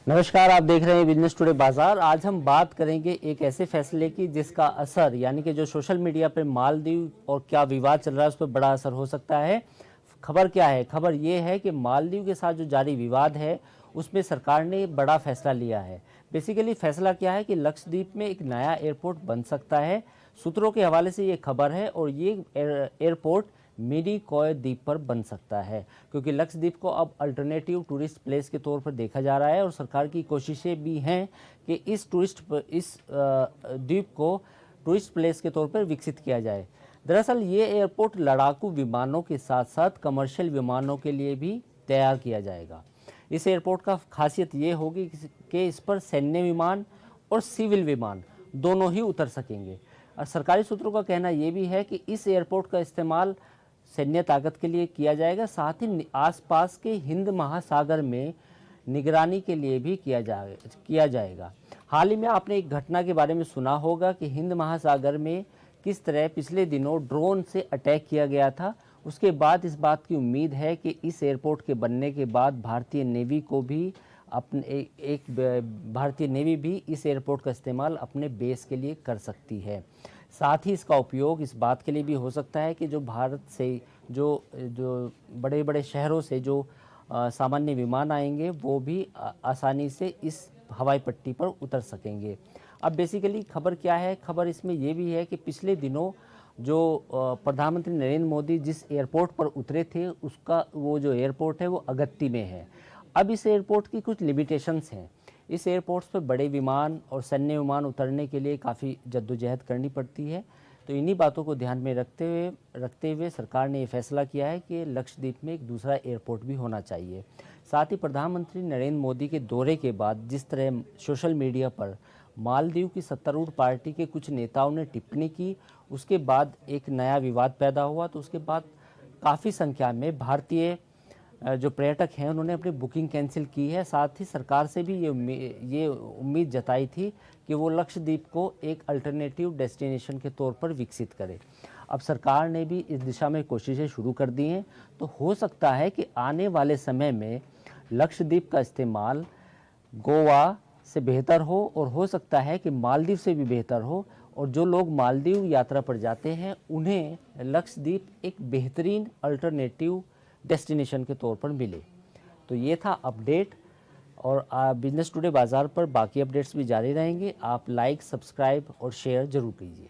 नमस्कार, आप देख रहे हैं बिजनेस टुडे बाजार। आज हम बात करेंगे एक ऐसे फैसले की जिसका असर यानी कि जो सोशल मीडिया पे मालदीव और क्या विवाद चल रहा है उस पर बड़ा असर हो सकता है। खबर क्या है? खबर ये है कि मालदीव के साथ जो जारी विवाद है उसमें सरकार ने बड़ा फैसला लिया है। बेसिकली फैसला क्या है कि लक्षद्वीप में एक नया एयरपोर्ट बन सकता है। सूत्रों के हवाले से ये खबर है और ये एयरपोर्ट मिनिकॉय द्वीप पर बन सकता है, क्योंकि लक्षद्वीप को अब अल्टरनेटिव टूरिस्ट प्लेस के तौर पर देखा जा रहा है और सरकार की कोशिशें भी हैं कि इस द्वीप को टूरिस्ट प्लेस के तौर पर विकसित किया जाए। दरअसल ये एयरपोर्ट लड़ाकू विमानों के साथ साथ कमर्शियल विमानों के लिए भी तैयार किया जाएगा। इस एयरपोर्ट का खासियत ये होगी कि इस पर सैन्य विमान और सिविल विमान दोनों ही उतर सकेंगे। और सरकारी सूत्रों का कहना यह भी है कि इस एयरपोर्ट का इस्तेमाल सैन्य ताकत के लिए किया जाएगा, साथ ही आसपास के हिंद महासागर में निगरानी के लिए भी किया जाएगा। हाल ही में आपने एक घटना के बारे में सुना होगा कि हिंद महासागर में किस तरह पिछले दिनों ड्रोन से अटैक किया गया था। उसके बाद इस बात की उम्मीद है कि इस एयरपोर्ट के बनने के बाद भारतीय नेवी भी इस एयरपोर्ट का इस्तेमाल अपने बेस के लिए कर सकती है। साथ ही इसका उपयोग इस बात के लिए भी हो सकता है कि जो भारत से जो बड़े बड़े शहरों से जो सामान्य विमान आएंगे वो भी आसानी से इस हवाई पट्टी पर उतर सकेंगे। अब बेसिकली खबर क्या है? खबर इसमें ये भी है कि पिछले दिनों जो प्रधानमंत्री नरेंद्र मोदी जिस एयरपोर्ट पर उतरे थे उसका वो जो एयरपोर्ट है वो अगत्ती में है। अब इस एयरपोर्ट की कुछ लिमिटेशंस हैं। इस एयरपोर्ट्स पर बड़े विमान और सैन्य विमान उतरने के लिए काफ़ी जद्दोजहद करनी पड़ती है। तो इन्हीं बातों को ध्यान में रखते हुए सरकार ने ये फैसला किया है कि लक्षद्वीप में एक दूसरा एयरपोर्ट भी होना चाहिए। साथ ही प्रधानमंत्री नरेंद्र मोदी के दौरे के बाद जिस तरह सोशल मीडिया पर मालदीव की सत्तारूढ़ पार्टी के कुछ नेताओं ने टिप्पणी की, उसके बाद एक नया विवाद पैदा हुआ। तो उसके बाद काफ़ी संख्या में भारतीय जो पर्यटक हैं उन्होंने अपनी बुकिंग कैंसिल की है। साथ ही सरकार से भी ये उम्मीद जताई थी कि वो लक्षद्वीप को एक अल्टरनेटिव डेस्टिनेशन के तौर पर विकसित करे। अब सरकार ने भी इस दिशा में कोशिशें शुरू कर दी हैं। तो हो सकता है कि आने वाले समय में लक्षद्वीप का इस्तेमाल गोवा से बेहतर हो सकता है कि मालदीव से भी बेहतर हो, और जो लोग मालदीव यात्रा पर जाते हैं उन्हें लक्षद्वीप एक बेहतरीन अल्टरनेटिव डेस्टिनेशन के तौर पर मिले। तो ये था अपडेट, और बिजनेस टुडे बाज़ार पर बाकी अपडेट्स भी जारी रहेंगे। आप लाइक, सब्सक्राइब और शेयर ज़रूर कीजिए।